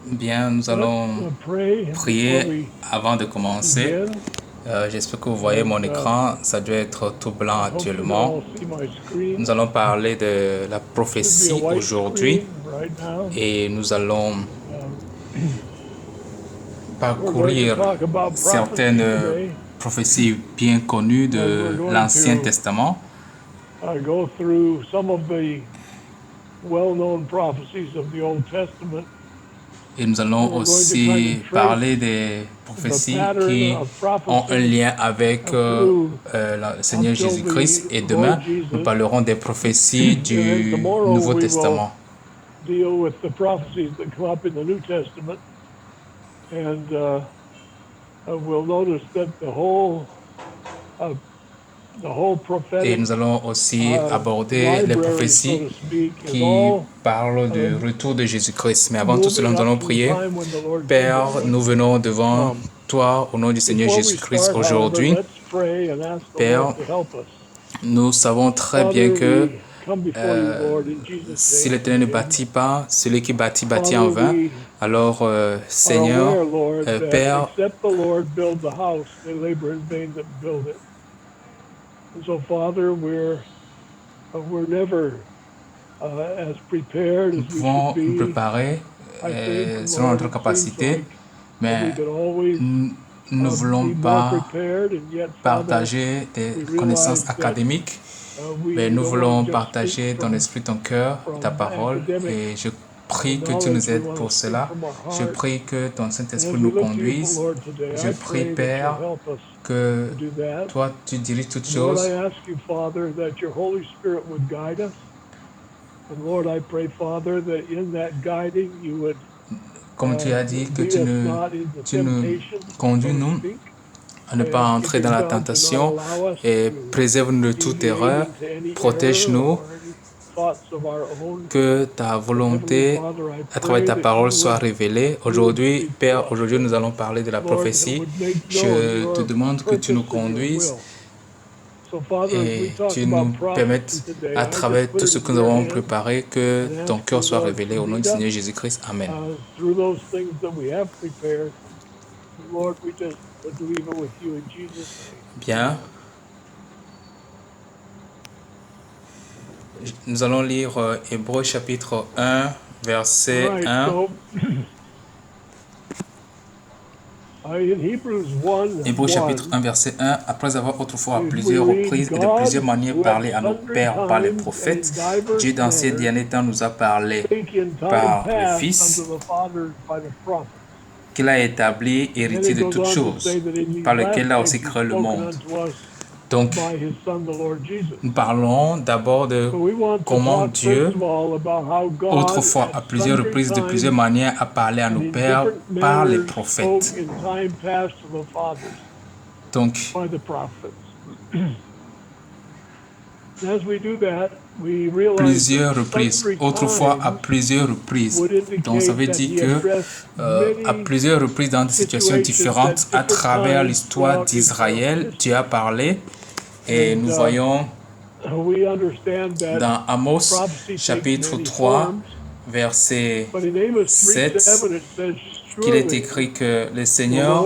Bien, nous allons prier avant de commencer. J'espère que vous voyez mon écran, ça doit être tout blanc actuellement. Nous allons parler de la prophétie aujourd'hui et nous allons parcourir certaines prophéties bien connues de l'Ancien Testament. Et nous allons aussi parler des prophéties qui ont un lien avec le Seigneur Jésus-Christ. Et demain, nous parlerons des prophéties du Nouveau Testament. Et nous allons aussi aborder les prophéties qui parlent du retour de Jésus-Christ. Mais avant tout cela, nous allons prier. Père, nous venons devant toi au nom du Seigneur Jésus-Christ aujourd'hui. Père, nous savons très bien que si l'Éternel ne bâtit pas, celui qui bâtit, bâtit en vain. Alors, Seigneur, Père, So, Father, we're never as prepared as nous pouvons nous préparer selon notre capacité, mais nous ne voulons pas partager des connaissances académiques, mais nous voulons partager ton esprit, ton cœur, ta parole, et je prie que tu nous aides pour cela. Je prie que ton Saint-Esprit nous conduise. Je prie, Père, que toi, tu diriges toutes choses. Comme tu as dit, que tu nous conduis, nous, à ne pas entrer dans la tentation et préserve-nous de toute erreur, protège-nous, que ta volonté à travers ta parole soit révélée. Aujourd'hui, Père, aujourd'hui nous allons parler de la prophétie. Je te demande que tu nous conduises et tu nous permettes à travers tout ce que nous avons préparé que ton cœur soit révélé au nom du Seigneur Jésus-Christ. Amen. Bien. Nous allons lire Hébreux chapitre 1, verset 1. Hébreux chapitre 1, verset 1. Après avoir autrefois à plusieurs reprises et de plusieurs manières parlé à nos pères par les prophètes, Dieu dans ces derniers temps nous a parlé par le Fils, qu'il a établi héritier de toutes choses, par lequel il a aussi créé le monde. Donc, nous parlons d'abord de comment Dieu, autrefois, à plusieurs reprises, de plusieurs manières, a parlé à nos pères par les prophètes. Donc, plusieurs reprises, autrefois à plusieurs reprises. Donc ça veut dire que à plusieurs reprises dans des situations différentes à travers l'histoire d'Israël, Dieu a parlé. Et nous voyons dans Amos chapitre 3 verset 7 qu'il est écrit que le Seigneur,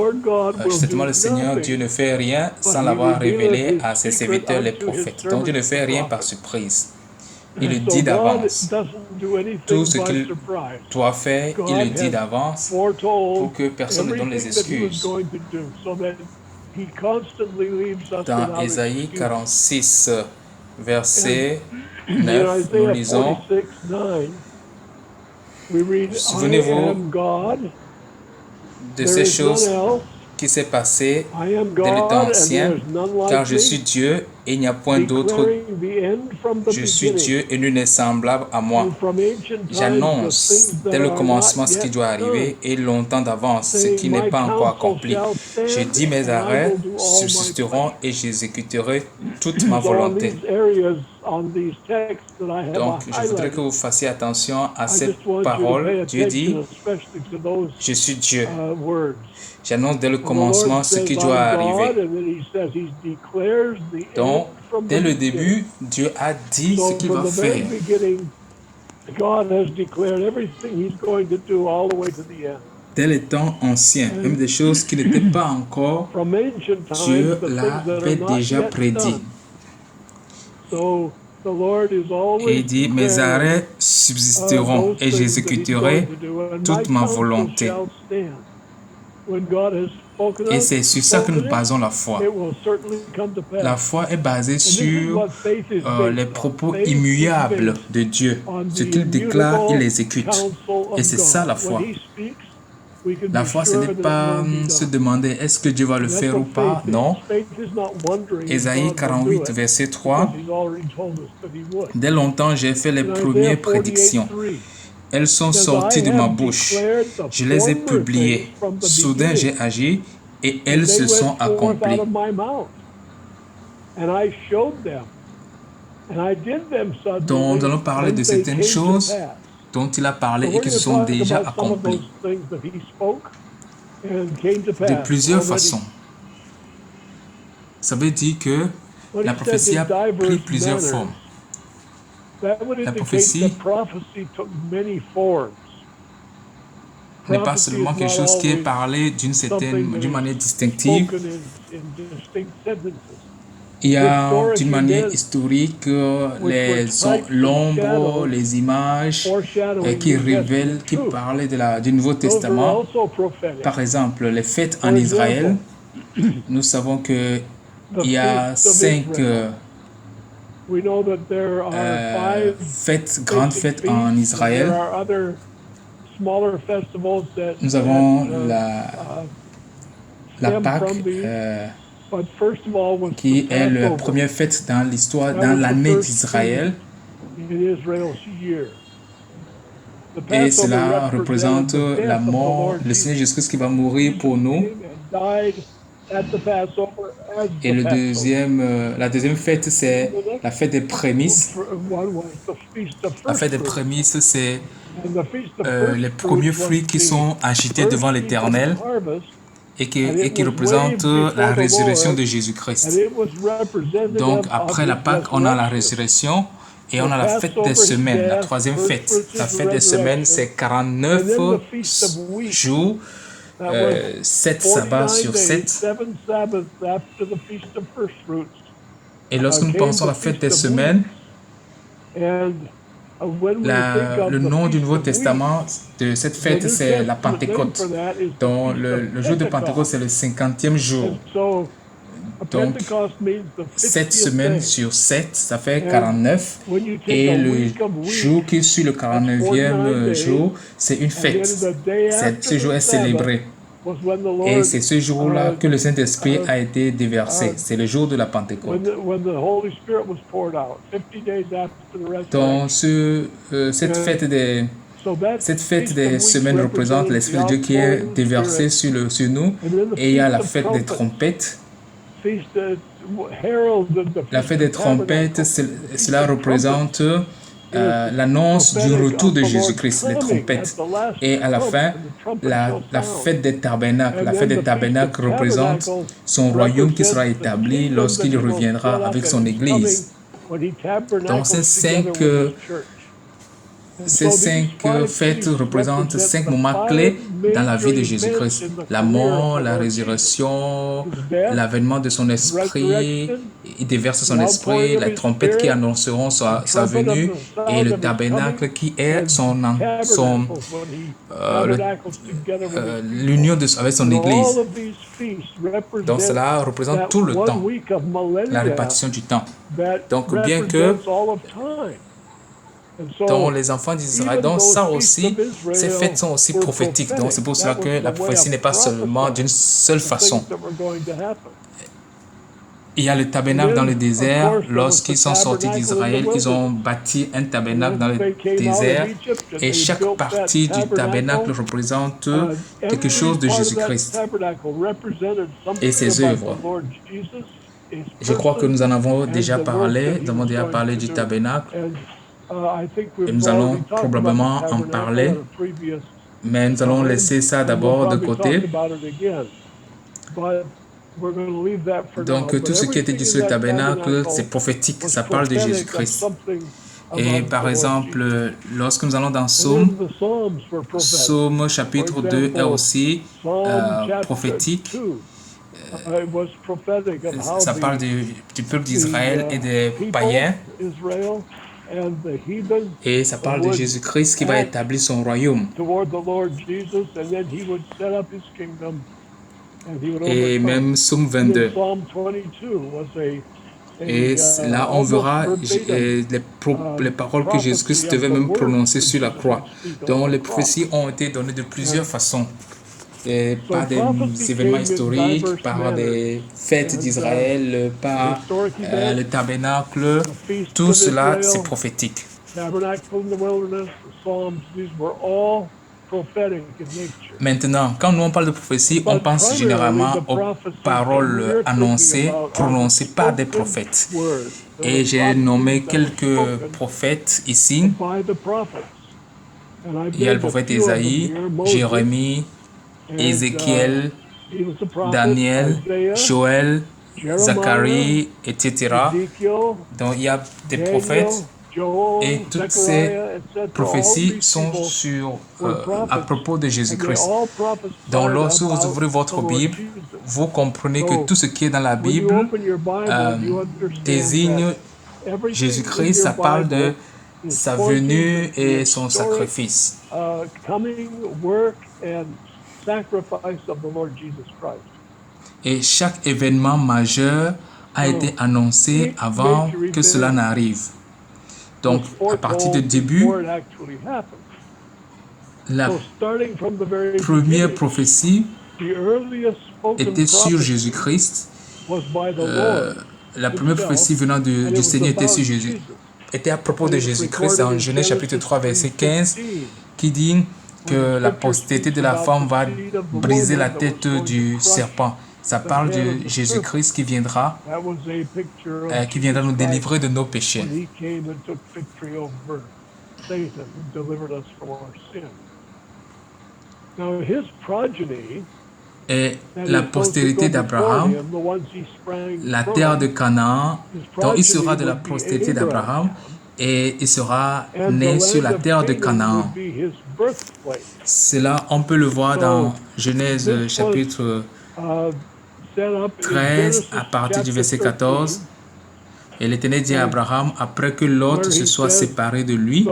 justement le Seigneur, Dieu ne fait rien sans l'avoir révélé à ses serviteurs les prophètes. Donc Dieu ne fait rien par surprise. Il le dit d'avance. Tout ce qu'il doit faire, il le dit d'avance pour que personne ne donne les excuses. Dans Ésaïe 46, verset 9, nous lisons « Souvenez-vous de ces choses qui s'est passé dès le temps ancien, car je suis Dieu et il n'y a point d'autre. Je suis Dieu et nul n'est semblable à moi. J'annonce dès le commencement ce qui doit arriver et longtemps d'avance ce qui n'est pas encore accompli. Je dis mes arrêts subsisteront et j'exécuterai toute ma volonté. » Donc, je voudrais que vous fassiez attention à cette parole. Dieu dit, je suis Dieu. J'annonce dès le commencement ce qui doit arriver. Donc, dès le début, Dieu a dit ce qu'il va faire. God has declared everything he's going to do all the way to the end. Dès les temps anciens, même des choses qui n'étaient pas encore, Dieu l'avait déjà prédit. Et il dit, mes arrêts subsisteront et j'exécuterai toute ma volonté. Et c'est sur ça que nous basons la foi. La foi est basée sur les propos immuables de Dieu. Ce qu'il déclare, il l'exécute. Et c'est ça la foi. La foi, ce n'est pas se demander est-ce que Dieu va le faire ou pas. Non. Ésaïe 48, verset 3. Dès longtemps, j'ai fait les premières prédictions. Elles sont sorties de ma bouche. Je les ai publiées. Soudain, j'ai agi et elles se sont accomplies. Donc, nous allons parler de certaines choses dont il a parlé et qui se sont déjà accomplies de plusieurs façons. Ça veut dire que la prophétie a pris plusieurs formes. La prophétie n'est pas seulement quelque chose qui est parlé d'une manière distinctive. Il y a d'une manière historique l'ombre, les images qui révèlent, qui parlent du Nouveau Testament. Par exemple, les fêtes en Israël, nous savons qu'il y a 5 grandes fêtes en Israël. Nous avons la Pâque, qui est la première fête dans l'histoire, dans l'année d'Israël. Et cela représente la mort, le Seigneur Jésus-Christ qui va mourir pour nous. Et la deuxième fête, c'est la fête des prémices. La fête des prémices, c'est les premiers fruits qui sont agités devant l'Éternel et qui représentent la résurrection de Jésus-Christ. Donc, après la Pâque, on a la résurrection et on a la fête des semaines, la troisième fête. La fête des semaines, c'est 49 jours, 7 sabbats sur 7. Et lorsque nous pensons à la fête des semaines, le nom du Nouveau Testament de cette fête, c'est la Pentecôte. Donc, le jour de Pentecôte, c'est le 50e jour. Donc, 7 semaines sur 7, ça fait 49. Et le jour qui suit le 49e jour, c'est une fête. Ce jour est célébré. Et c'est ce jour-là que le Saint-Esprit a été déversé. C'est le jour de la Pentecôte. Donc, cette fête des semaines représente l'Esprit de Dieu qui est déversé sur nous. Et il y a la fête des trompettes. La fête des trompettes, cela représente l'annonce du retour de Jésus-Christ, les trompettes. Et à la fin, la fête des tabernacles. La fête des tabernacles représente son royaume qui sera établi lorsqu'il reviendra avec son Église. Donc ces cinq fêtes représentent 5 moments clés dans la vie de Jésus-Christ. La mort, la résurrection, l'avènement de son esprit, il déverse son esprit, les trompettes qui annonceront sa venue et le tabernacle qui est l'union avec son Église. Donc cela représente tout le temps, la répartition du temps. Donc bien que donc les enfants d'Israël, donc ça aussi, ces fêtes sont aussi prophétiques. Donc c'est pour cela que la prophétie n'est pas seulement d'une seule façon. Il y a le tabernacle dans le désert. Lorsqu'ils sont sortis d'Israël, ils ont bâti un tabernacle dans le désert. Et chaque partie du tabernacle représente quelque chose de Jésus-Christ et ses œuvres. Je crois que nous en avons déjà parlé. Nous avons déjà parlé du tabernacle. Et nous allons probablement en parler, mais nous allons laisser ça d'abord de côté. Donc tout ce qui était dit sur le tabernacle, c'est prophétique, ça parle de Jésus-Christ. Et par exemple, lorsque nous allons dans Psaume, Psaume chapitre 2 est aussi prophétique. Ça parle du peuple d'Israël et des païens. Et ça parle de Jésus-Christ qui va établir son royaume. Et même Psaume 22. Et là, on verra les paroles que Jésus-Christ devait même prononcer sur la croix. Donc, les prophéties ont été données de plusieurs façons. Et par des événements historiques, par des fêtes d'Israël, par le tabernacle. Tout cela, c'est prophétique. Maintenant, quand nous on parle de prophétie, on pense généralement aux paroles annoncées, prononcées par des prophètes. Et j'ai nommé quelques prophètes ici. Il y a le prophète Ésaïe, Jérémie, Ézéchiel, Daniel, Joël, Zacharie, etc. Donc il y a des prophètes. Et toutes ces prophéties sont à propos de Jésus-Christ. Donc, lorsque vous ouvrez votre Bible, vous comprenez que tout ce qui est dans la Bible désigne Jésus-Christ. Ça parle de sa venue et son sacrifice. Et chaque événement majeur a été annoncé avant que cela n'arrive. Donc, à partir du début, la première prophétie était sur Jésus-Christ. La première prophétie venant du Seigneur était sur Jésus, était à propos de Jésus-Christ en Genèse chapitre 3, verset 15, qui dit que la postérité de la femme va briser la tête du serpent. Ça parle de Jésus-Christ qui viendra nous délivrer de nos péchés. Et la postérité d'Abraham, la terre de Canaan, donc il sera de la postérité d'Abraham et il sera né sur la terre de Canaan. Cela, on peut le voir dans Genèse chapitre 13 à partir du verset 14. Et l'Éternel dit à Abraham, après que Lot se soit séparé de lui,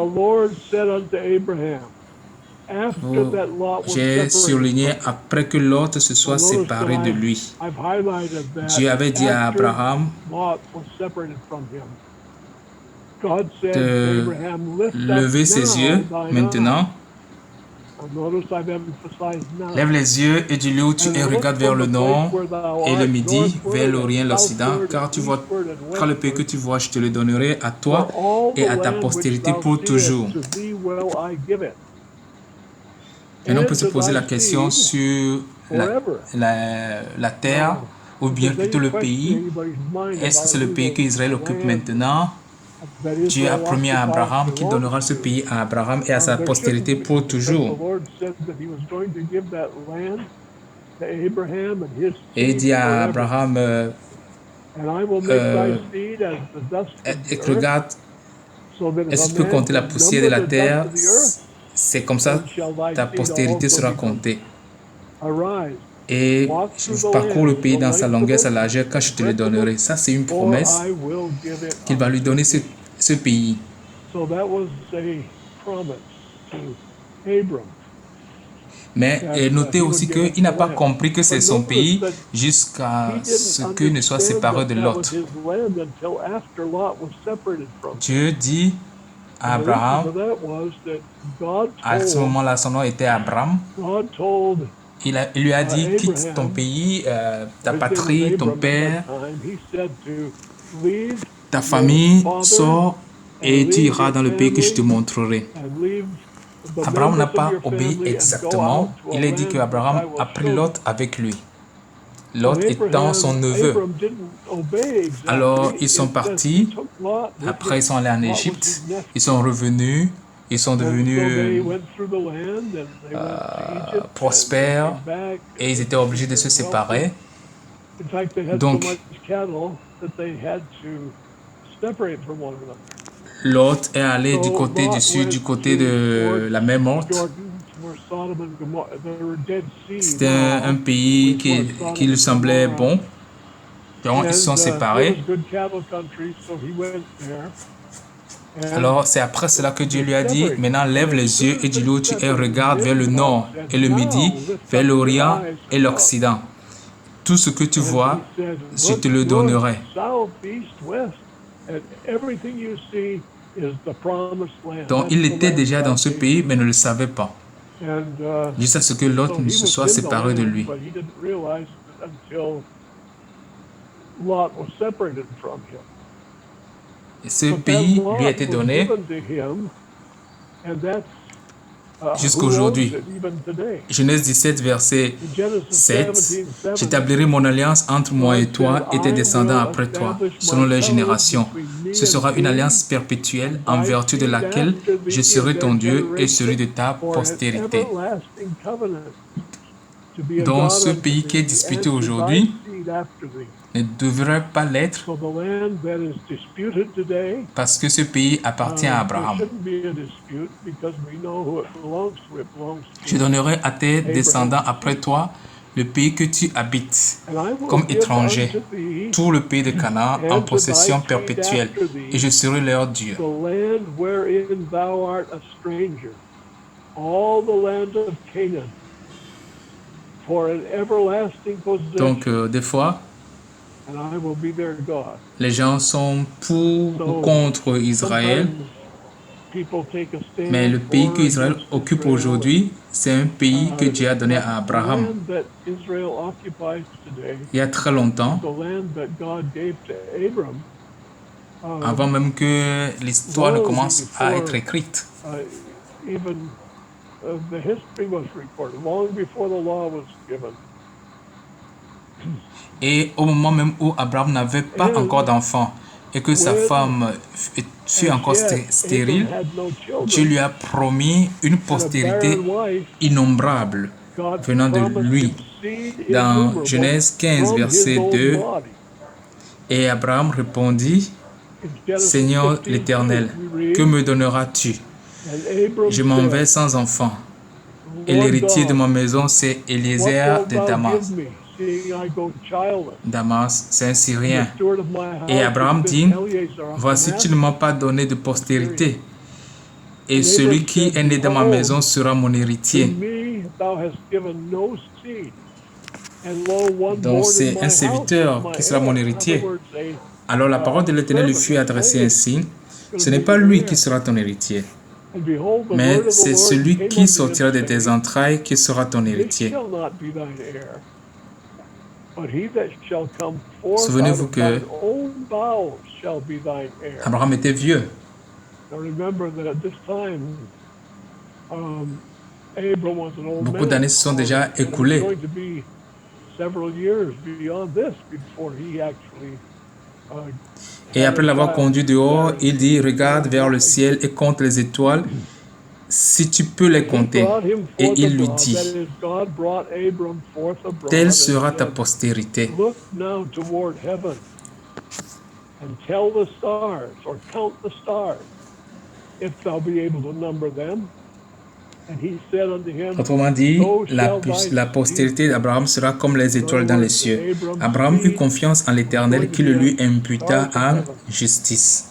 j'ai surligné après que Lot se soit séparé de lui. Dieu avait dit à Abraham de lever ses yeux maintenant. Lève les yeux et dis-lui où tu es, regarde vers le nord et le midi, vers l'orient, l'occident, car le pays que tu vois, je te le donnerai à toi et à ta postérité pour toujours. Et on peut se poser la question sur la terre, ou bien plutôt le pays. Est-ce que c'est le pays qu'Israël occupe maintenant? Dieu a promis à Abraham qu'il donnera ce pays à Abraham et à sa postérité pour toujours. Et il dit à Abraham, regarde, est-ce que tu peux compter la poussière de la terre? C'est comme ça ta postérité sera comptée. Et je parcours le pays dans sa longueur, sa largeur, quand je te le donnerai. Ça, c'est une promesse qu'il va lui donner ce pays. Mais notez aussi qu'il n'a pas compris que c'est son pays jusqu'à ce qu'il ne soit séparé de Lot. Dieu dit à Abraham, à ce moment-là, son nom était Abraham. Il lui a dit, quitte ton pays, ta patrie, ton père, ta famille, sors et tu iras dans le pays que je te montrerai. Abraham n'a pas obéi exactement. Il est dit qu'Abraham a pris Lot avec lui. Lot étant son neveu. Alors, ils sont partis. Après, ils sont allés en Égypte. Ils sont revenus. Ils sont devenus prospères et ils étaient obligés de se séparer. Donc, Lot est allé du côté du sud, du côté de la mer Morte. C'était un pays qui lui semblait bon. Donc, ils se sont séparés. Alors, c'est après cela que Dieu lui a dit, maintenant lève les yeux et dis-lui et regarde vers le nord et le midi, vers l'Orient et l'Occident. Tout ce que tu vois, je te le donnerai. Donc, il était déjà dans ce pays, mais ne le savait pas. Jusqu'à ce que Lot ne se soit séparé de lui. Et ce pays lui a été donné jusqu'à aujourd'hui. Genèse 17, verset 7. J'établirai mon alliance entre moi et toi et tes descendants après toi, selon leur génération. Ce sera une alliance perpétuelle en vertu de laquelle je serai ton Dieu et celui de ta postérité. Donc, ce pays qui est disputé aujourd'hui ne devrait pas l'être parce que ce pays appartient à Abraham. Je donnerai à tes descendants après toi le pays que tu habites comme étranger, tout le pays de Canaan en possession perpétuelle, et je serai leur Dieu. Donc, des fois, les gens sont pour ou contre Israël, mais le pays que Israël occupe aujourd'hui, c'est un pays que Dieu a donné à Abraham. Il y a très longtemps, avant même que l'histoire ne commence à être écrite. Et au moment même où Abraham n'avait pas encore d'enfant et que sa femme fut encore stérile, Dieu lui a promis une postérité innombrable venant de lui. Dans Genèse 15, verset 2, et Abraham répondit, Seigneur l'Éternel, que me donneras-tu? Je m'en vais sans enfant. Et l'héritier de ma maison, c'est Eliezer de Damas. Damas, c'est un Syrien. Et Abraham dit, voici, tu ne m'as pas donné de postérité. Et celui qui est né dans ma maison sera mon héritier. Donc c'est un serviteur qui sera mon héritier. Alors la parole de l'Éternel lui fut adressée ainsi, ce n'est pas lui qui sera ton héritier, mais c'est celui qui sortira de tes entrailles qui sera ton héritier. Souvenez-vous que Abraham était vieux. Beaucoup d'années se sont déjà écoulées. Et après l'avoir conduit dehors, il dit, regarde vers le ciel et compte les étoiles, si tu peux les compter. Et il lui dit, telle sera ta postérité. Autrement dit, la postérité d'Abraham sera comme les étoiles dans les cieux. Abraham eut confiance en l'Éternel qui le lui imputa en justice.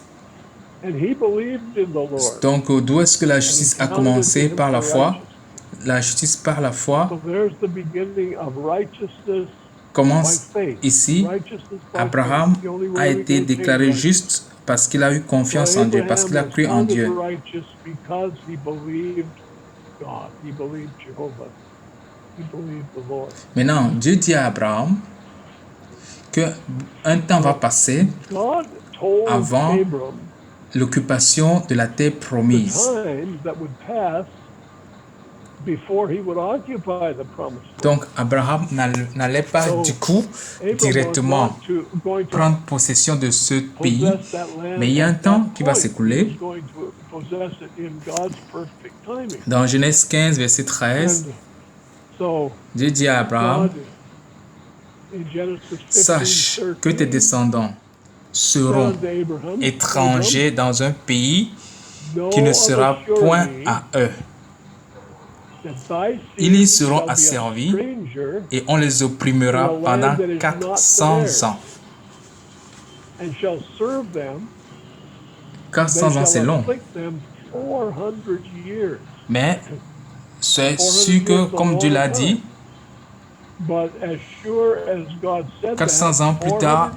Donc, d'où est-ce que la justice a commencé? Par la foi. La justice par la foi commence ici. Abraham a été déclaré juste parce qu'il a eu confiance en Dieu, parce qu'il a cru en Dieu. Maintenant, Dieu dit à Abraham qu'un temps va passer avant l'occupation de la terre promise. Donc, Abraham n'allait pas du coup directement prendre possession de ce pays, mais il y a un temps qui va s'écouler. Dans Genèse 15, verset 13, Dieu dit à Abraham, sache que tes descendants seront étrangers dans un pays qui ne sera point à eux. Ils y seront asservis et on les opprimera pendant 400 ans. 400 ans, c'est long. Mais c'est sûr que, comme Dieu l'a dit, 400 ans plus tard,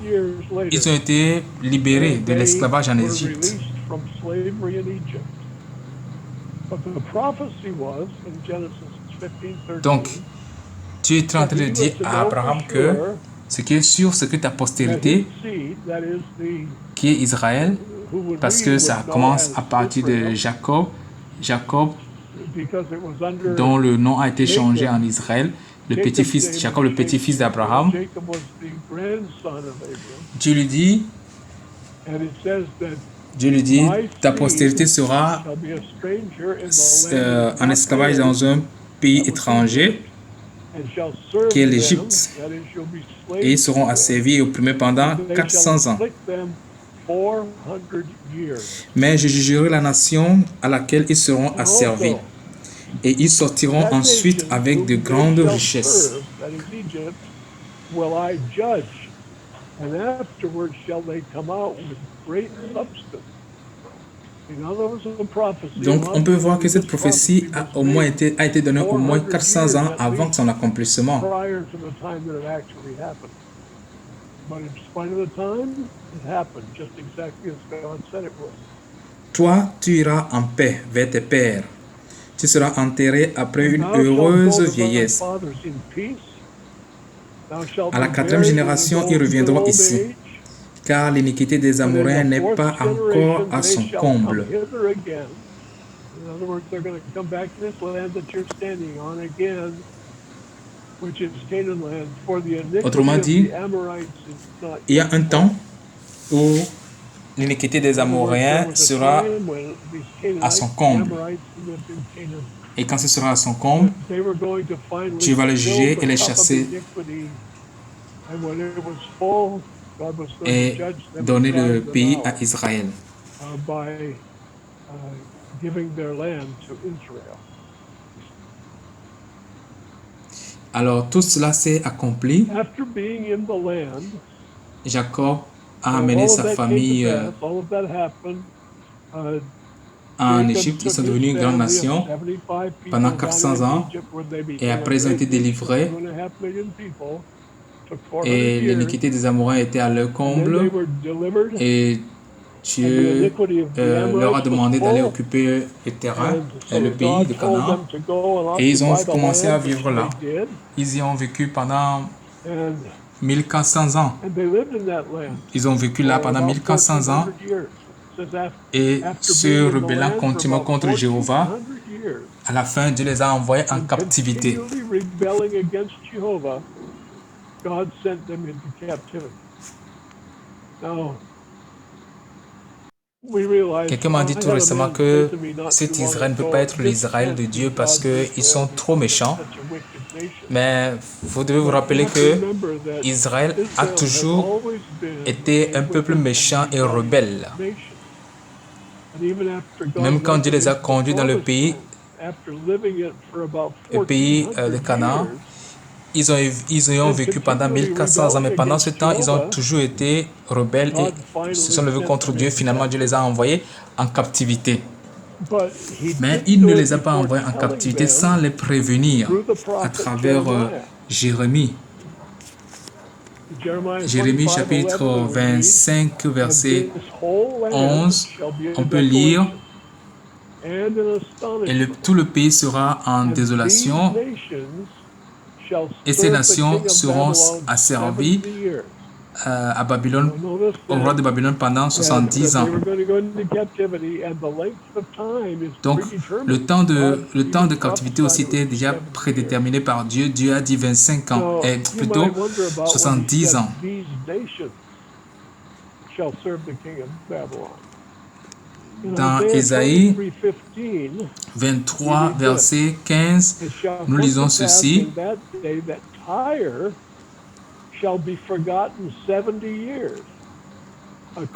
ils ont été libérés de l'esclavage en Égypte. Donc, Dieu est en train de dire à Abraham que ce qui est sûr, c'est que ta postérité, qui est Israël, parce que ça commence à partir de Jacob, dont le nom a été changé en Israël, le petit-fils, Jacob, le petit-fils d'Abraham. Dieu lui dit, ta postérité sera en esclavage dans un pays étranger, qui est l'Égypte, et ils seront asservis et opprimés pendant 400 ans. Mais je jugerai la nation à laquelle ils seront asservis, et ils sortiront ensuite avec de grandes richesses. Donc, on peut voir que cette prophétie a été donnée au moins 400 ans avant son accomplissement. Toi, tu iras en paix vers tes pères. Tu seras enterré après une heureuse vieillesse. À la 4e génération, ils reviendront ici, car l'iniquité des Amoréens n'est pas encore à son comble. Autrement dit, il y a un temps où l'iniquité des Amoréens sera à son comble. Et quand ce sera à son comble, tu vas les juger et les chasser et donner le pays à Israël. Alors tout cela s'est accompli. Jacob a amené sa famille en Égypte. Ils sont devenus une grande nation pendant 400 ans et après ils ont été délivrés et l'iniquité des Amoréens était à leur comble et Dieu leur a demandé d'aller occuper le terrain, le pays de Canaan, et ils ont commencé à vivre là. Ils y ont vécu pendant 1400 ans. Ils ont vécu là pendant 1400 ans et se rebellant continuellement contre Jéhovah. À la fin, Dieu les a envoyés en captivité. Quelqu'un m'a dit tout récemment que cet Israël ne peut pas être l'Israël de Dieu parce qu'ils sont trop méchants. Mais vous devez vous rappeler que Israël a toujours été un peuple méchant et rebelle. Même quand Dieu les a conduits dans le pays de Canaan, ils y ont vécu pendant 1400 ans, mais pendant ce temps, ils ont toujours été rebelles et se sont levés contre Dieu. Finalement, Dieu les a envoyés en captivité. Mais il ne les a pas envoyés en captivité sans les prévenir à travers Jérémie. Jérémie chapitre 25, verset 11, on peut lire « Et tout le pays sera en désolation, et ces nations seront asservies à Babylone, au roi de Babylone pendant 70 ans. » Donc, le temps de captivité aussi était déjà prédéterminé par Dieu. Dieu a dit 25 ans, et plutôt 70 ans. Dans Ésaïe 23, verset 15, nous lisons ceci.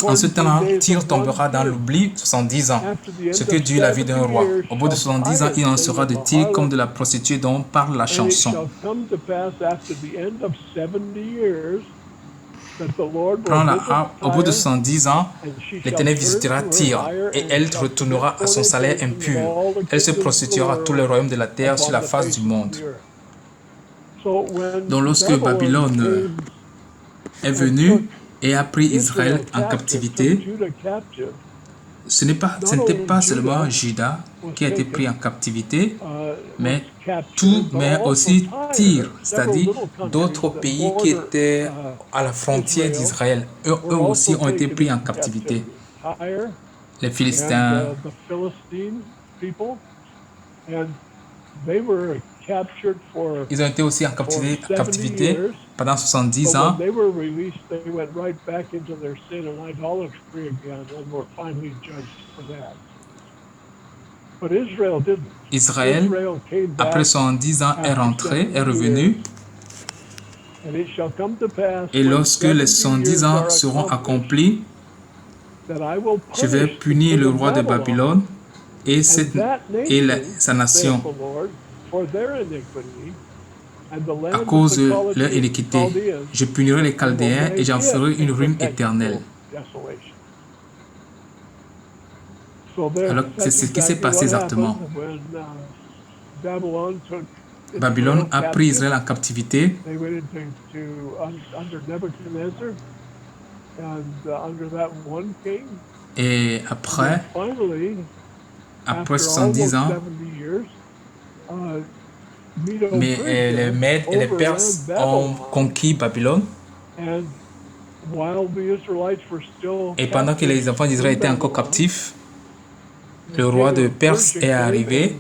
En ce temps-là, Tyr tombera dans l'oubli 70 ans, ce que dure la vie d'un roi. Au bout de 70 ans, il en sera de Tyr comme de la prostituée dont parle la chanson. Au bout de 70 ans, l'Éternel visitera Tyr et elle retournera à son salaire impur. Elle se prostituera à tous les royaumes de la terre sur la face du monde. Donc lorsque Babylone est venue et a pris Israël en captivité, ce n'était pas seulement Juda qui a été pris en captivité, mais aussi Tyr, c'est-à-dire d'autres pays qui étaient à la frontière d'Israël. Eux aussi ont été pris en captivité. Les Philistins, ils ont été aussi en captivité pendant 70 ans. Israël, après 70 ans, est rentré, est revenu. Et lorsque les 70 ans seront accomplis, je vais punir le roi de Babylone et sa nation à cause de leur iniquité. Je punirai les Chaldéens et j'en ferai une ruine éternelle. Alors, c'est ce qui s'est passé exactement. Babylone a pris Israël en captivité. Et après 70 ans, mais les Mèdes et les Perses ont conquis Babylone. Et pendant que les enfants d'Israël étaient encore captifs, le roi de Perse est arrivé,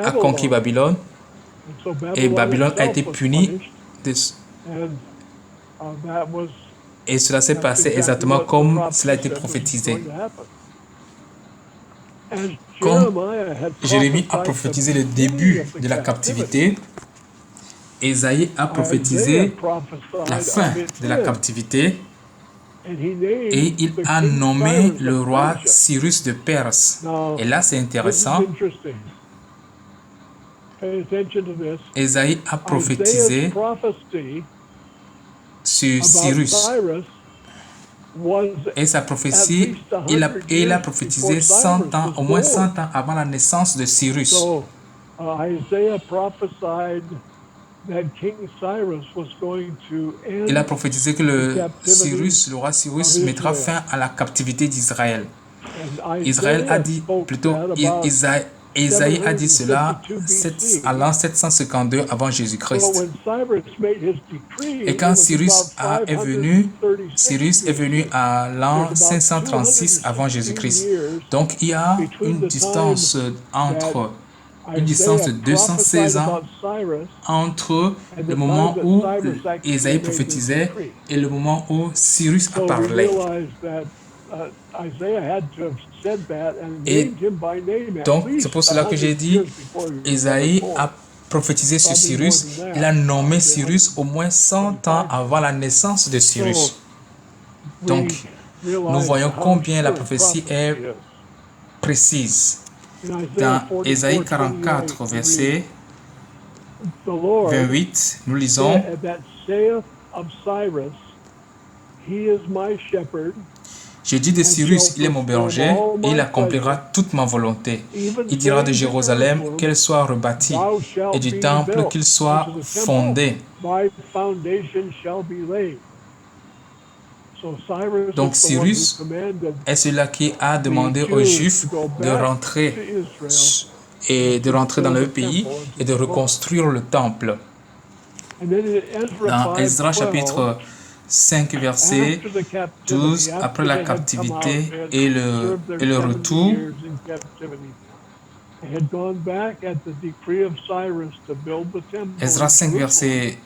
a conquis Babylone, et Babylone a été punie. Et cela s'est passé exactement comme cela a été prophétisé. Comme Jérémie a prophétisé le début de la captivité, Ésaïe a prophétisé la fin de la captivité et il a nommé le roi Cyrus de Perse. Et là, c'est intéressant. Ésaïe a prophétisé sur Cyrus. Et sa prophétie, il a prophétisé 100 ans, au moins 100 ans avant la naissance de Cyrus. Il a prophétisé que le roi Cyrus mettra fin à la captivité d'Israël. Israël a dit, plutôt, Ésaïe a dit cela à l'an 752 avant Jésus-Christ. Et quand Cyrus est venu à l'an 536 avant Jésus-Christ. Donc il y a une distance de 216 ans entre le moment où Ésaïe prophétisait et le moment où Cyrus a parlé. Et donc, c'est pour cela que j'ai dit, Ésaïe a prophétisé sur Cyrus. Il a nommé Cyrus au moins 100 ans avant la naissance de Cyrus. Donc, nous voyons combien la prophétie est précise. Dans Ésaïe 44, verset 28, nous lisons: Je dis de Cyrus, il est mon berger, et il accomplira toute ma volonté. Il dira de Jérusalem qu'elle soit rebâtie, et du temple qu'il soit fondé. Donc Cyrus est celui qui a demandé aux Juifs de rentrer dans leur pays et de reconstruire le temple. Dans Esdras chapitre 5, verset 12, après la captivité et le retour, Esdras 5, verset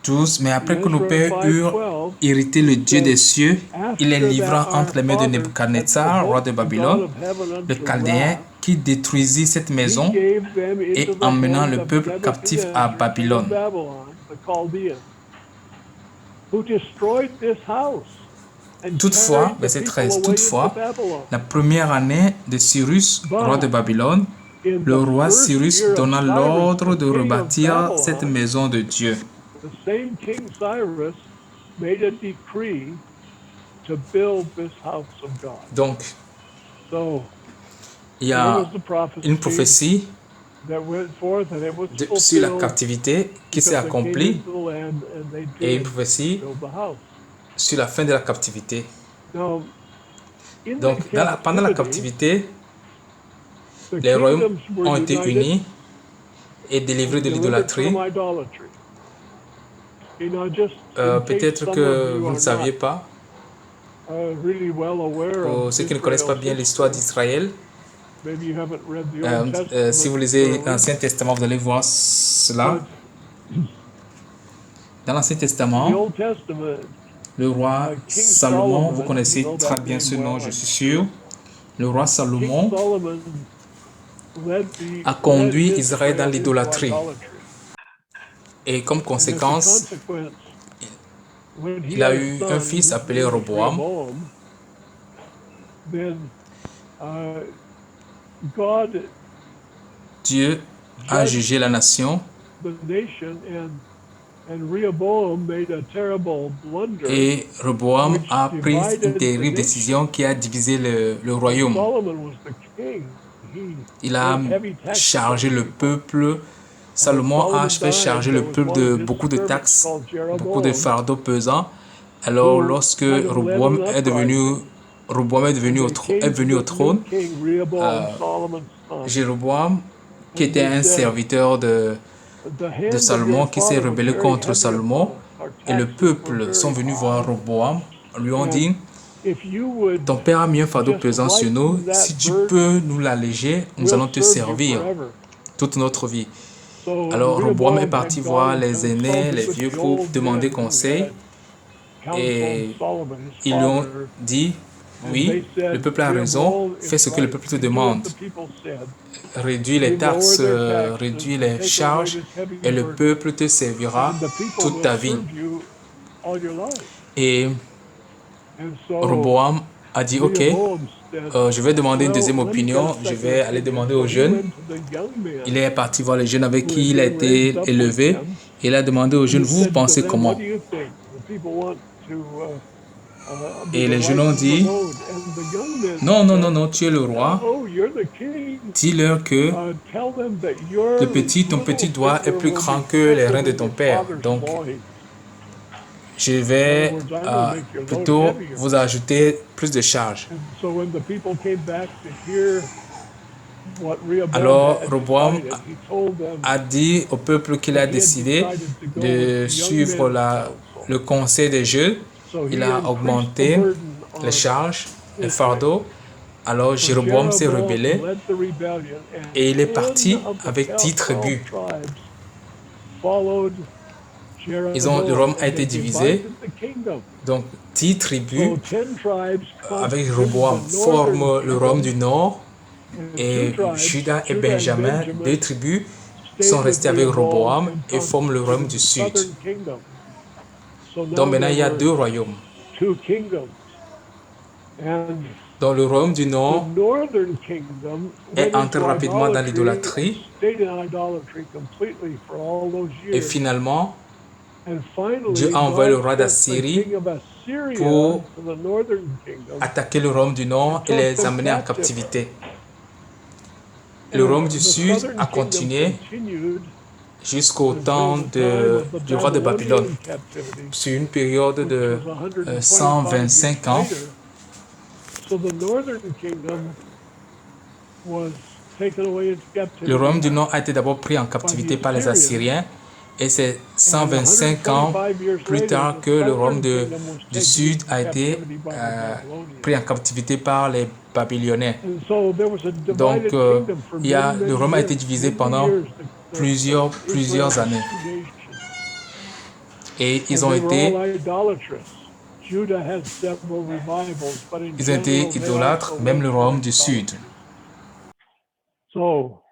12, mais après que nos pères eurent hérité le Dieu des cieux, il les livra entre les mains de Nebuchadnezzar, roi de Babylone, le Chaldéen, qui détruisit cette maison et emmenant le peuple captif à Babylone. who destroyed this house and Toutefois, carried the verset people 13, away into toutefois, Babylon. la première année de Cyrus, roi de Babylone, In le the roi first Cyrus year of donna Cyrus, l'ordre the de king of rebâtir cette Babylon, maison de Dieu. the same King Cyrus made a decree to build this house of God. Donc, So il y there a was the prophecy une prophétie that went forth, and it was sur la fulfilled captivité qui s'est because they came accomplie into the land and they et une did prophétie build the house. sur la fin de la captivité. Now, in Donc, the pendant la captivity, captivité, the les royaumes kingdoms were ont été united unis et délivrés and de delivered l'idolâtrie. from idolatry. You know, just in case Peut-être some of que you vous ne are saviez not pas, really well aware of pour ceux qui ne connaissent pas Israel's bien l'histoire history, d'Israël, maybe you haven't read the Old Testament si vous lisez thoroughly, l'Ancien Testament, vous allez voir cela. but Dans l'Ancien in the Testament, Old Testament, le roi King Salomon, vous Solomon, you connaissez know très that bien name ce nom, well, je I'm suis sure. sûr. Le roi King Salomon Solomon a led conduit Israël dans Israel into l'idolâtrie. idolatry. Et comme And as a conséquence, consequence, when he il a had a eu un son, fils whose appelé name was Roboam. Rehoboam, then uh, God Dieu a judged jugé la nation the nation, and Rehoboam made a terrible blunder, et Roboam which a pris une divided the terrible nation. décision qui a divisé le When royaume. Solomon was the king, he Il a put heavy taxes chargé on le people. peuple. And when Salomon a Solomon fait died, charger there le was peuple one de of his beaucoup de servants taxes, called beaucoup de Jeroboam, fardeaux pesants. Alors, who lorsque kind of led Roboam an est devenu, uprising. When they est came to venu au the new trône, king, Rehoboam, euh, Solomon's son, Jéroboam, qui and était they un said, serviteur the de hand of your Salomon, qui s'est father was rebellé very contre heavy Salomon, upon us. Our et le taxes were peuple sont very venus voir high. Roboam, lui ont And dit, if you would ton père a mis un fardeau just pesant sur nous, lighten that si tu burden, peux nous l'alléger, nous we'll allons te serve you servir forever. toute notre vie. So Alors Roboam est Rehoboam parti had gone voir and les aînés, les consulted with vieux the pour old demander men who conseil had counseled et Solomon, his ils lui ont father, dit, and oui, they le said, peuple a raison, Rehoboam is fais ce que le right. peuple te You do what demande. the people said. Réduis les You lower taxes, their taxes, réduis les take away charges this heavy et le burden, peuple te servira and the people toute will ta vie. serve you all your life. Et And so Roboam a dit, ok, Rehoboam said, je vais demander une well, deuxième let me get opinion, a je second vais aller opinion. demander So aux he jeunes. went to the young Il men est parti voir les jeunes avec who qui had il a been raised été up with élevé him. et il a demandé aux And jeunes, he vous said to pensez them, comment? what do you think? The people want to me Et to les jeunes ont lighten the dit, load. And the young men non, non, non, said, non, tu es le roi. no, you're the king. Dis-leur que Tell them that your ton petit little doigt est finger plus will grand be que les crooked reins de in ton your père. father's Donc, loin. je In other vais words, I'm going to make your load plutôt heavier. vous ajouter plus de charges. And so when the people came back to hear what Rehoboam Alors, had Roboam decided, he told them a dit au peuple qu'il a that he had décidé decided to go with de the young suivre men's counsel. le conseil des jeunes. So Il he a increased the augmenté burden les on charges, les Israel. fardeaux. Alors, So Jéroboam s'est Jeroboam rebellé led the rebellion, and et il est 10 parti of the avec 10 12 tribus. tribes followed Le Jeroboam, royaume a and été they divisé. divided the kingdom. Donc, 10 tribus So 10 tribes avec constituted Jéroboam the northern forment le royaume du kingdom, Nord. and Et 2 tribes, Juda et Judah and Benjamin, Benjamin, deux tribus, stayed sont with restés avec Rehoboam Roboam and et forment le royaume constituted du the Sud. southern kingdom. So Donc now maintenant, there il y a were deux royaumes. 2 kingdoms. And Dans le royaume du the Nord northern kingdom est went entré into rapidement dans idolatry and l'idolâtrie stayed in idolatry completely for all those et years. finalement, And Dieu finally, a envoyé le God roi sent the d'Assyrie king of Assyria pour to the northern kingdom attaquer le royaume du Nord and et took les them amener en captive. captivité. Le And royaume du the Sud southern a kingdom continué continued jusqu'au until temps the time of the du roi de Babylone, Babylonian captivity, sur une période which de was 125 125 years ans. later. So the northern kingdom was taken away into Le captivity royaume du Nord a été d'abord pris en by the captivité par les Assyrians, Assyriens et c'est and 125 ans 125 years plus later, tard the que le royaume southern kingdom was du taken Sud into a été captivity by the pris en Babylonians. captivité par les Babyloniens. And so there was a Donc, divided kingdom for le royaume a été divisé pendant years. plusieurs Israel was années 2 nations, et and ils ont they were all été idolatrous. Judah had several revivals, but in Ils ont été general, they idolâtres, also même went le for royaume du Sud. idolatry. So,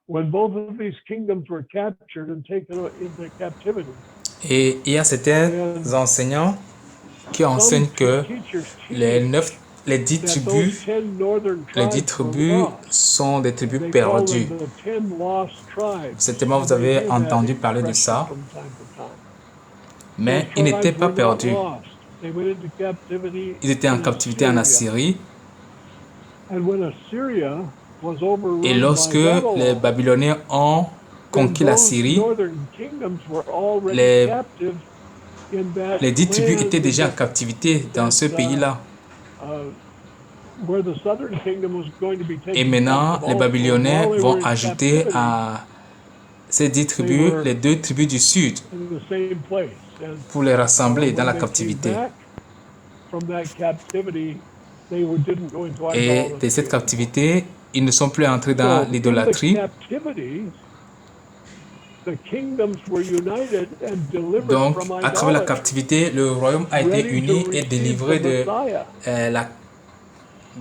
when both of these kingdoms were captured and taken into captivity, Et il y a certains enseignants qui enseignent que les 10 tribus sont des tribus perdues. Certainement, vous avez entendu parler de ça. Mais ils n'étaient pas perdus. Ils étaient en captivité en Assyrie. Et lorsque les Babyloniens ont conquis la Syrie, les 10 tribus étaient déjà en captivité dans ce pays-là. Et maintenant, les Babyloniens vont ajouter à ces 10 tribus les 2 tribus du sud pour les rassembler dans la captivité. Et de cette captivité, ils ne sont plus entrés dans l'idolâtrie. Donc, à travers la captivité, le royaume a été uni et délivré de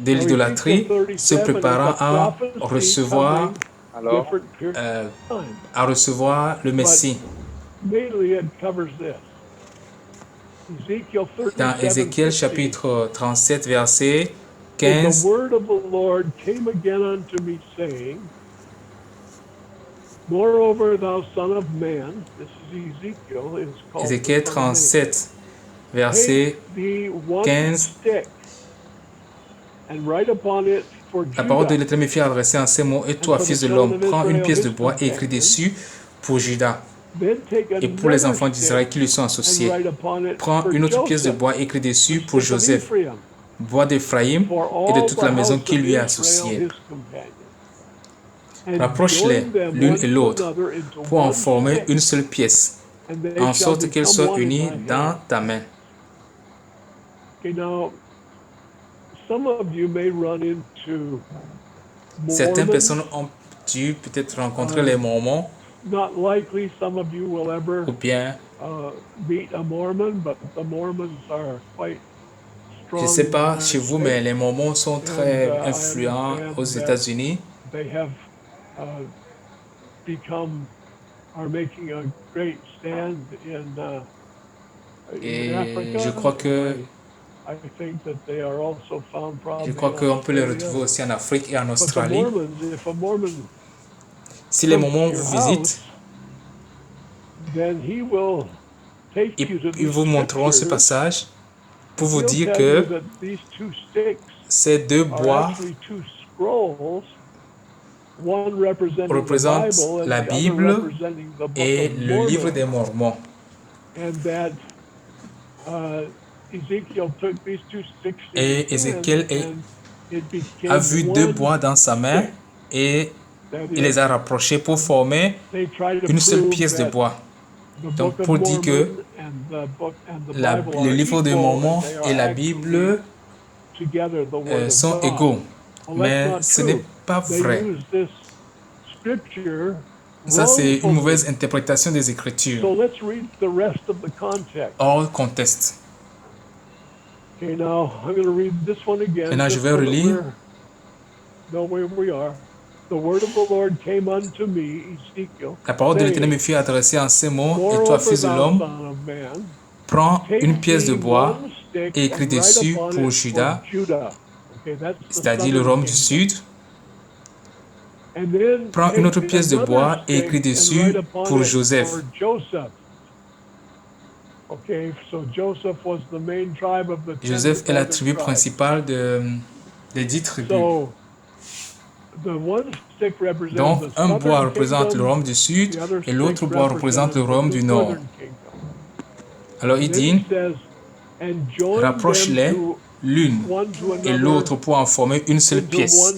l'idolâtrie, se préparant à recevoir le Messie. Dans Ézéchiel chapitre 37, verset 15, Ézéchiel 37, verset 15, la parole de l'Éternel me fit adresser en ces mots: et toi, fils de l'homme, prends une pièce de bois et écris dessus pour Juda et pour les enfants d'Israël qui lui sont associés. Prends une autre pièce de bois et écris dessus pour Joseph, bois d'Éphraïm et de toute la maison qui lui est associée. Rapproche-les l'une et l'autre pour en former une seule pièce, en sorte qu'elles soient unies dans ta main. Certaines personnes ont dû peut-être rencontrer les Mormons, ou bien je ne sais pas chez vous, mais les Mormons sont très influents aux États-Unis. Et je crois qu'on peut les retrouver aussi en Afrique et en Australie. Si les Mormons vous visitent, ils vous montreront ce passage pour vous dire que ces 2 bois représentent la Bible et le livre des Mormons. Et Ézéchiel a vu 2 bois dans sa main et il les a rapprochés pour former une seule pièce de bois. Donc pour dire que le livre des Mormons et la Bible sont égaux. Mais ce n'est pas vrai. Ça, c'est une mauvaise interprétation des Écritures, hors contexte. Maintenant, je vais relire. La parole de l'Éternel me fut adressée en ces mots: et toi, fils de l'homme, prends une pièce de bois et écris dessus pour Juda, c'est-à-dire le royaume du sud. Prends une autre pièce de bois et écris dessus pour Joseph. Joseph est la tribu principale des 10 tribus. Donc, un bois représente le royaume du sud et l'autre bois représente le royaume du nord. Alors il dit: rapproche-les l'une et l'autre pour en former une seule pièce,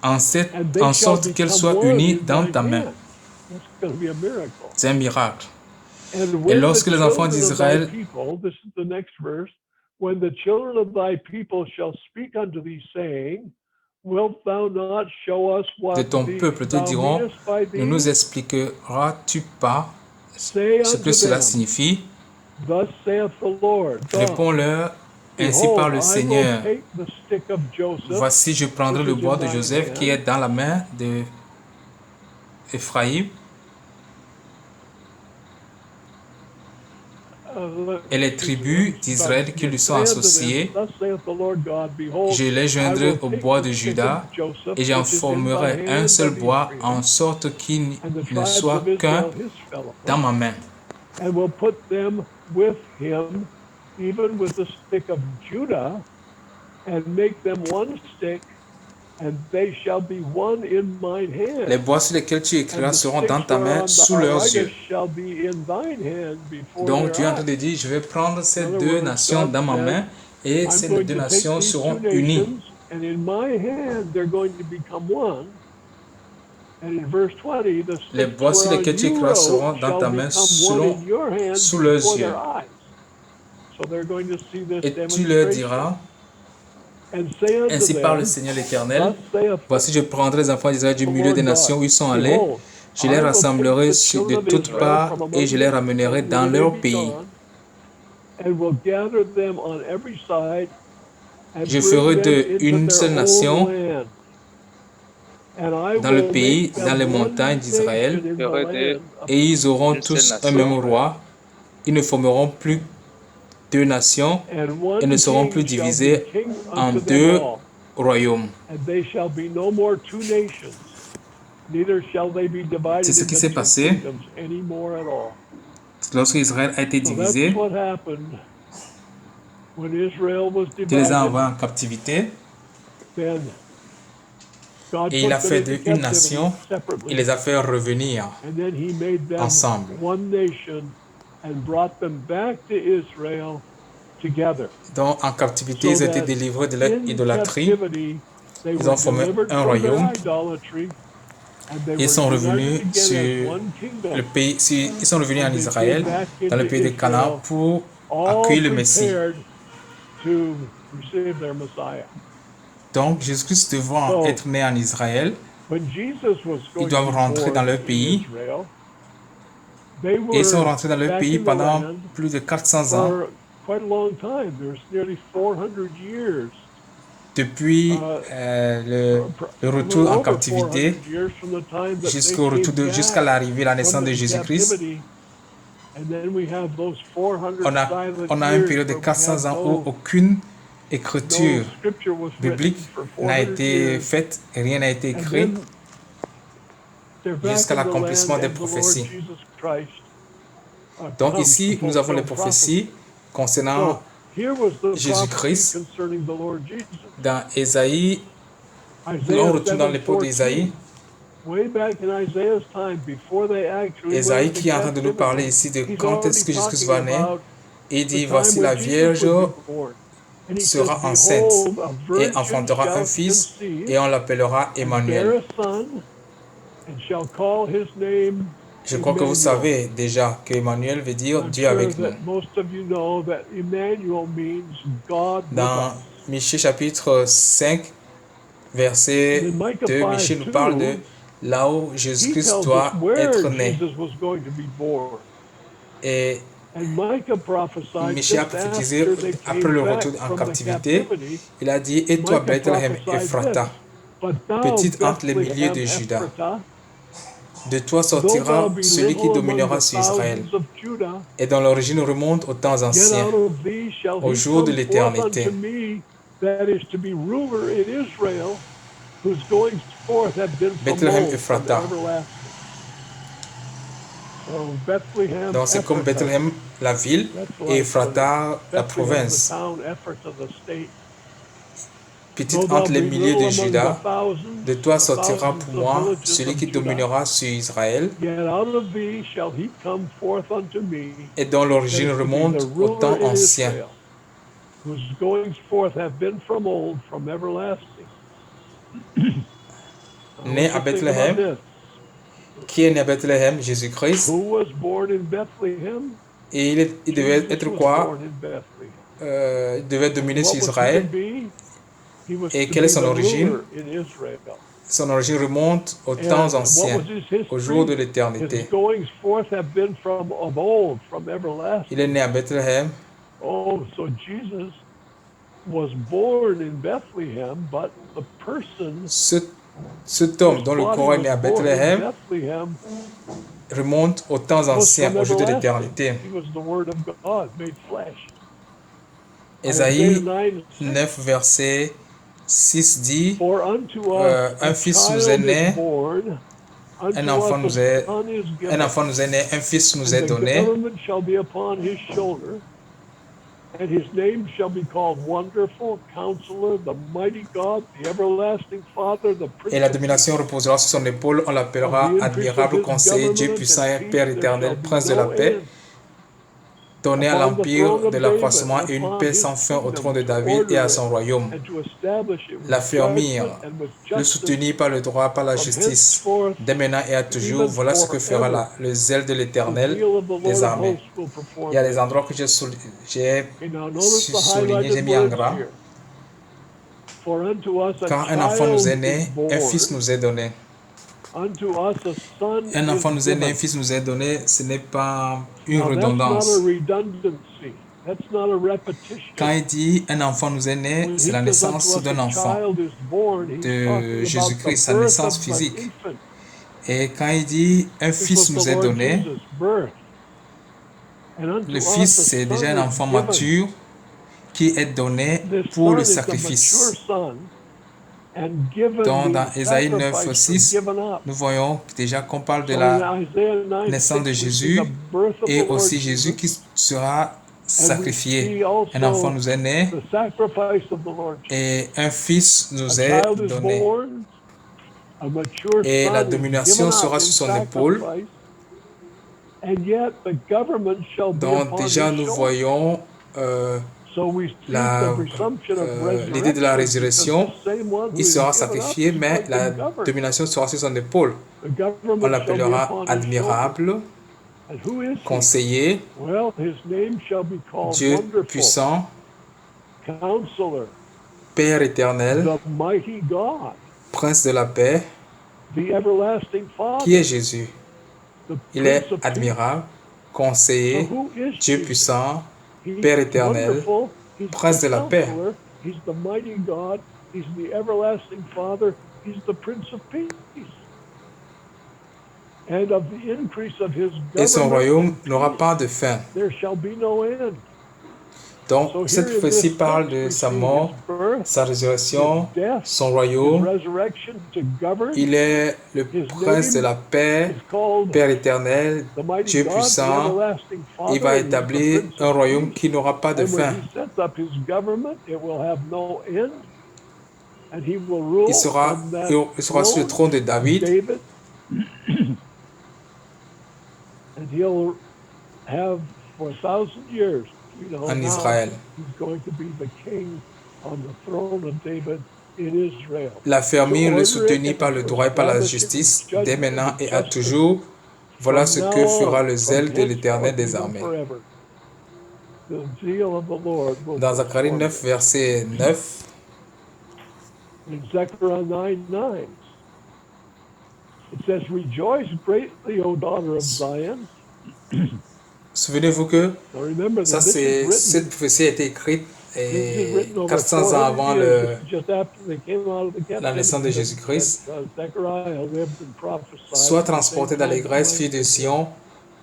en sorte qu'elles soient unies dans ta main. C'est un miracle. Et lorsque les enfants d'Israël de ton peuple te diront: ne nous expliqueras-tu pas ce que cela signifie? Réponds-leur: ainsi parle le Seigneur. Voici, je prendrai le bois de Joseph qui est dans la main d'Éphraïm et les tribus d'Israël qui lui sont associées, je les joindrai au bois de Juda et j'en formerai un seul bois en sorte qu'il ne soit qu'un dans ma main. And will put them with him, even with the stick of Judah, and make them one stick, and they shall be one in mine hand. Les bois sur lesquels tu écriras seront dans ta main sous leurs yeux. Donc Dieu est en train de dire, je vais prendre ces deux nations dans ma main et ces deux nations seront unies. And in my hand they're going to become one. And in verse 20, the les bois sur lesquels tu écriras seront dans ta main sous leurs yeux. Et tu leur diras, ainsi parle le Seigneur l'Éternel, voici je prendrai les enfants d'Israël du milieu des nations où ils sont allés, je les rassemblerai de toutes parts et je les ramènerai dans leur pays. Je ferai d'eux une seule nation dans le pays, dans les montagnes d'Israël, et ils auront tous un même roi. Ils ne formeront plus deux nations et ne seront plus divisés en deux royaumes. C'est ce qui s'est passé lorsque Israël a été divisé. Dieu les a envoyés en captivité. Et il a fait d'eux une nation, il les a fait revenir ensemble. Donc en captivité, ils ont été délivrés de l'idolâtrie, ils ont formé un royaume, ils sont revenus sur le pays, ils sont revenus en Israël, dans le pays de Canaan, pour accueillir le Messie. Donc, Jésus-Christ devant être né en Israël, ils doivent rentrer dans leur pays. Et ils sont rentrés dans leur pays pendant plus de 400 ans. Depuis le retour en captivité jusqu'à l'arrivée, la naissance de Jésus-Christ, on a une période de 400 ans où aucune écriture biblique n'a été faite, rien n'a été écrit jusqu'à l'accomplissement des prophéties. Donc ici, nous avons les prophéties concernant Jésus-Christ. Dans Ésaïe, on retourne dans l'époque d'Ésaïe. Ésaïe qui est en train de nous parler ici de quand est-ce que Jésus-Christ va naître. Il dit, voici la Vierge sera enceinte et enfantera un fils et on l'appellera Emmanuel. Je crois que vous savez déjà que Emmanuel veut dire Dieu avec nous. Dans Michée chapitre 5, verset 2, Michée nous parle de là où Jésus-Christ doit être né. Et Michée a prophétisé après le retour en captivité. Il a dit, et toi Bethléem Ephrata, petite entre les milliers de Juda, de toi sortira celui qui dominera sur Israël, et dont l'origine remonte aux temps anciens, au jour de l'éternité. Bethléem Ephrata. Donc c'est comme Bethléem, la ville, et Ephrata, la province. Petite entre les milliers de Juda, de toi sortira pour moi celui qui dominera sur Israël, et dont l'origine remonte au temps ancien. Né à Bethléem, qui est né à Bethléem, Jésus-Christ, et il devait être quoi? Il devait dominer sur Israël. Et quelle est son origine? Son origine remonte aux temps anciens, au jour de l'éternité. Il est né à Bethléem. Cet homme dont le corps est né à Bethléem remonte aux temps anciens, au jour de l'éternité. Ésaïe 9, verset 6 dit, un fils nous est né, un enfant nous est né, un fils nous est donné. And his name shall be called Wonderful, Counselor, the Mighty God, the Everlasting Father, the Prince Et la domination reposera sur son épaule, on l'appellera admirable conseiller, Dieu puissant et Père éternel, Prince de la paix. Donner à l'empire de l'accroissement et une paix sans fin au trône de David et à son royaume. L'affermir, le soutenir par le droit, par la justice, dès maintenant et à toujours. Voilà ce que fera le zèle de l'Éternel des armées. Il y a des endroits que j'ai soulignés, j'ai mis en gras. Quand un enfant nous est né, un fils nous est donné. Un enfant nous est né, un fils nous est donné, ce n'est pas une redondance. Quand il dit un enfant nous est né, c'est la naissance d'un enfant, de Jésus-Christ, sa naissance physique. Et quand il dit un fils nous est donné, le fils c'est déjà un enfant mature qui est donné pour le sacrifice. Donc, dans Ésaïe 9, 6, nous voyons déjà qu'on parle de la naissance de Jésus et aussi Jésus qui sera sacrifié. Un enfant nous est né et un fils nous est donné. Et la domination sera sur son épaule. Donc, déjà, nous voyons l'idée de la résurrection. Il sera sacrifié, mais la domination sera sur son épaule. On l'appellera admirable, conseiller, Dieu puissant, Père éternel, Prince de la paix, qui est Jésus. Il est admirable, conseiller, Dieu puissant, Père éternel, Prince de la paix. Et son royaume n'aura pas de fin. Donc, cette prophétie parle de sa mort, sa résurrection, son royaume. Il est le prince de la paix, Père éternel, Dieu puissant. Il va établir un royaume qui n'aura pas de fin. Il sera sur le trône de David. En Israël. L'affermir, le soutenir par le droit et par la justice, dès maintenant et à toujours. Voilà ce que fera le zèle de l'Éternel des armées. Dans Zacharie 9, verset 9, souvenez-vous que cette prophétie a été écrite 400 ans avant la naissance de Jésus-Christ. Sois transporté dans les Grèces, fille de Sion,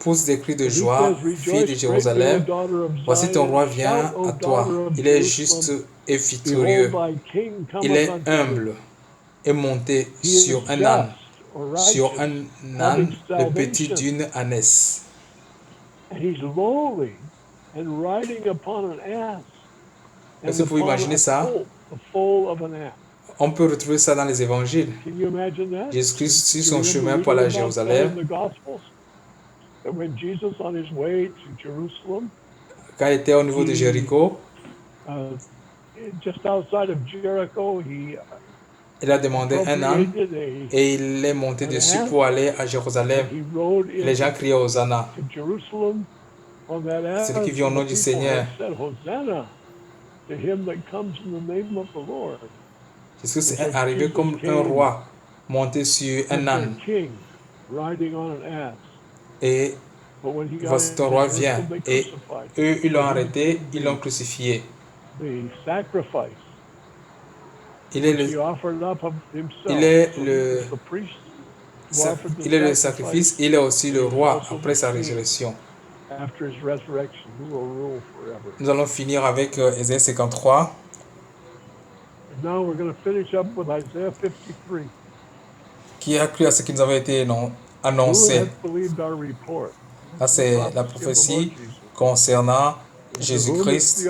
pousse des cris de joie, fille de Jérusalem. Voici ton roi vient à toi. Il est juste et victorieux. Il est humble et monté sur un âne, le petit d'une ânesse. Est-ce que vous pouvez imaginer ça? On peut retrouver ça dans les évangiles. Jésus-Christ sur son chemin pour aller à Jérusalem. Quand il était au niveau de Jéricho, il a demandé un âne et il est monté dessus pour aller à Jérusalem. Les gens criaient Hosanna. Celui qui vient au nom du Seigneur. Jésus est arrivé comme un roi monté sur un âne. Et voici ton roi vient. Et eux, ils l'ont arrêté, ils l'ont crucifié. Il est Il est le sacrifice, il est aussi le roi après sa résurrection. Nous allons finir avec Ésaïe 53. Qui a cru à ce qui nous avait été annoncé? Là, c'est la prophétie concernant Jésus-Christ.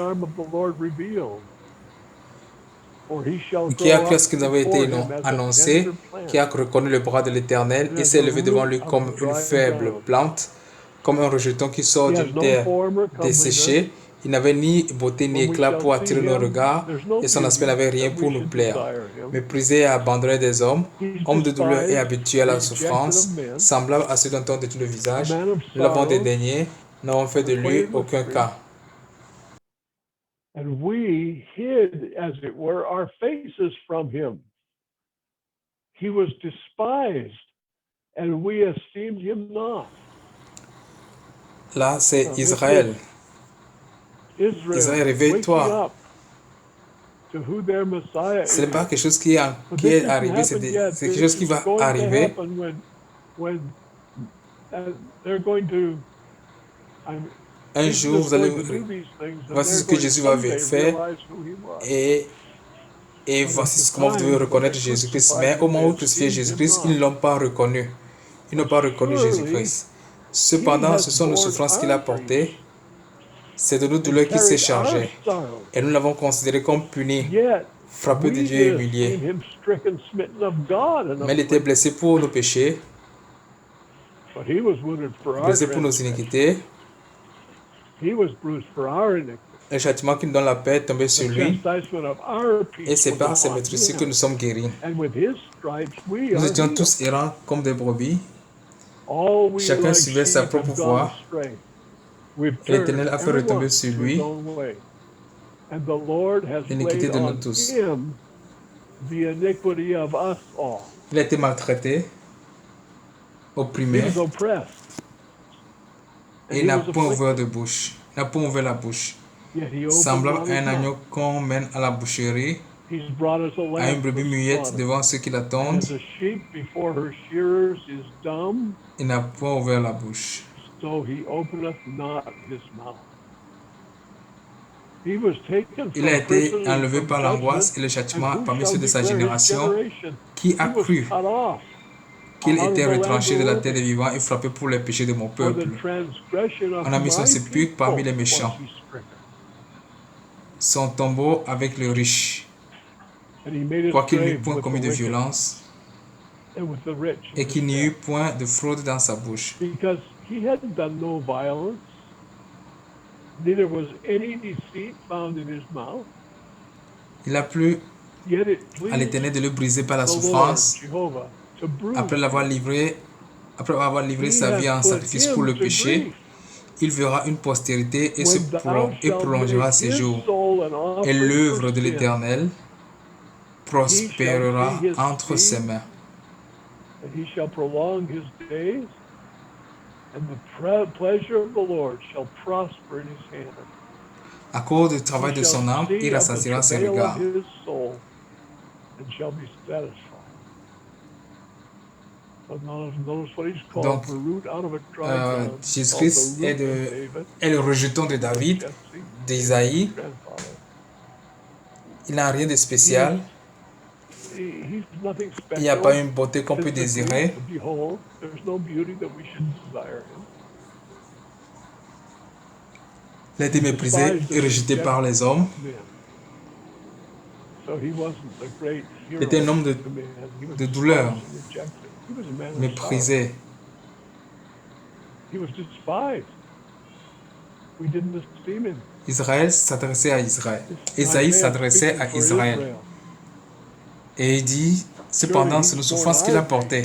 Qui a cru à ce qui nous avait été annoncé, qui a reconnu le bras de l'Éternel et s'est levé devant lui comme une faible plante, comme un rejeton qui sort d'une terre desséchée. Il n'avait ni beauté ni éclat pour attirer nos regards, et son aspect n'avait rien pour nous plaire. Méprisé et abandonné des hommes, homme de douleur et habitué à la souffrance, semblable à ceux dont on détourne le visage, nous l'avons dédaigné, n'avons fait de lui aucun cas. And we hid, as it were, our faces from him. He was despised, and we esteemed him not. Là, c'est Israël. Israël, réveille-toi. Ce n'est pas quelque chose qui est arrivé, c'est quelque chose qui va arriver. Un jour, vous allez voici ce que Jésus va faire et voici comment vous devez reconnaître Jésus-Christ. Mais au moment où crucifié Jésus-Christ, ils ne l'ont pas reconnu. Ils n'ont pas reconnu Jésus-Christ. Cependant, ce sont nos souffrances qu'il a portées. C'est de nos douleurs qu'il s'est chargé. Et nous l'avons considéré comme puni, frappé de Dieu et humilié. Mais il était blessé pour nos péchés, blessé pour nos iniquités. Le châtiment qui nous donne la paix est tombé sur lui. Et c'est par ses maîtrises que nous sommes guéris. Nous étions tous errants comme des brebis. Chacun suivait sa propre voie. L'Éternel a fait retomber sur lui l'iniquité de nous tous. Il a été maltraité, opprimé, et il n'a point ouvert de bouche. Il n'a point ouvert la bouche. Semblable à un agneau qu'on mène à la boucherie, à une brebis muette devant ceux qui l'attendent, il n'a point ouvert la bouche. Il a été enlevé par l'angoisse et le châtiment parmi ceux de sa génération qui a cru qu'il était retranché de la terre des vivants et frappé pour les péchés de mon peuple. On a mis son sépulcre parmi les méchants, son tombeau avec le riche, quoiqu'il n'eût point commis de violence et qu'il n'y eut point de fraude dans sa bouche. He had done no violence, neither was any deceit found in his mouth. Il a plu à l'Éternel de le briser par la souffrance, après avoir livré sa vie en sacrifice pour le péché. Il verra une postérité et prolongera ses jours. Et l'œuvre de l'Éternel prospérera entre ses mains. À cause du travail de son âme, il rassasiera ses regards. Donc, Jésus-Christ est le rejeton de David, d'Isaïe. Il n'a rien de spécial. Il n'y a pas une beauté qu'on peut désirer. Il a été méprisé et rejeté par les hommes. Il était un homme de douleur, méprisé. Israël s'adressait à Israël. Isaïe s'adressait à Israël. Et il dit, cependant, c'est nos souffrances qu'il a portées.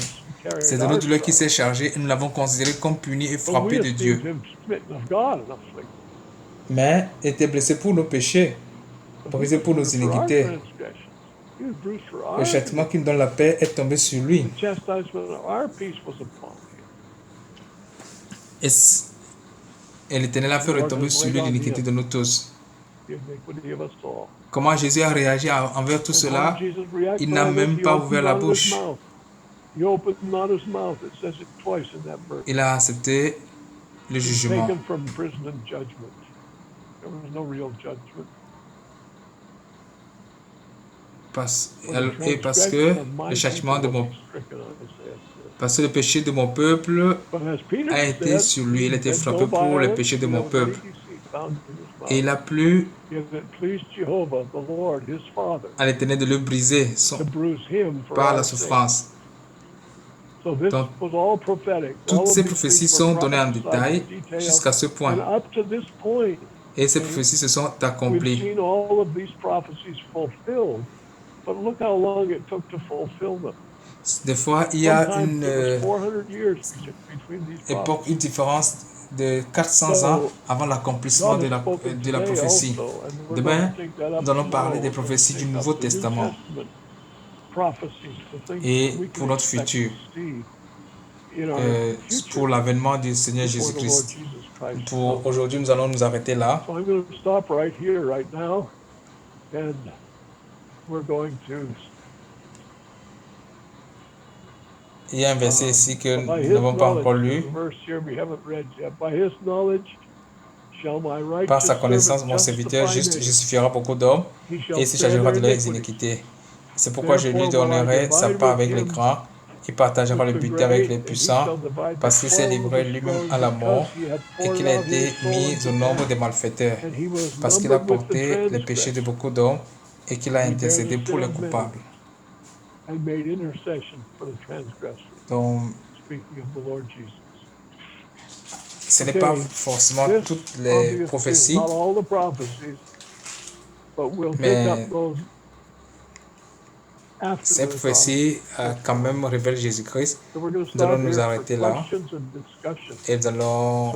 C'est de nos douleurs qu'il s'est chargé et nous l'avons considéré comme puni et frappé de Dieu. Mais il était blessé pour nos péchés, brisé pour nos iniquités. Le châtiment qui nous donne la paix est tombé sur lui. Et l'Éternel a fait retomber sur lui l'iniquité de nous tous. Comment Jésus a réagi envers tout cela? Il n'a même pas ouvert la bouche. He opened not his mouth. It says it twice in that verse. Il a accepté le He was jugement. taken from prison and judgment. There was no real judgment. Et parce que le châtiment de mon parce que le péché de mon peuple a été sur lui. Il a été frappé pour le péché de mon peuple. Et il a plu à l'Éternel de le briser par la souffrance. Donc, toutes ces prophéties sont données en détail jusqu'à ce point. Et ces prophéties se sont accomplies. Des fois, il y a une différence de 400 ans avant l'accomplissement de la prophétie. Demain, nous allons parler des prophéties du Nouveau Testament et pour notre futur, pour l'avènement du Seigneur Jésus-Christ. Pour aujourd'hui, nous allons nous arrêter là. Il y a un verset ici que nous n'avons pas encore lu. Par sa connaissance, mon serviteur juste justifiera beaucoup d'hommes et se chargera de leurs iniquités. C'est pourquoi je lui donnerai sa part avec les grands. Il partagera le butin avec les puissants, parce qu'il s'est livré lui-même à la mort et qu'il a été mis au nombre des malfaiteurs, parce qu'il a porté les péchés de beaucoup d'hommes et qu'il a intercédé pour les coupables. Donc, ce n'est pas forcément toutes les prophéties, mais ces prophéties quand même révèlent Jésus-Christ. Nous allons nous arrêter là et nous allons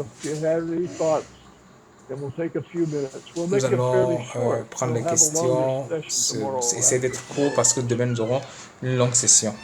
prendre les questions, essayer d'être court parce que demain nous aurons une longue session.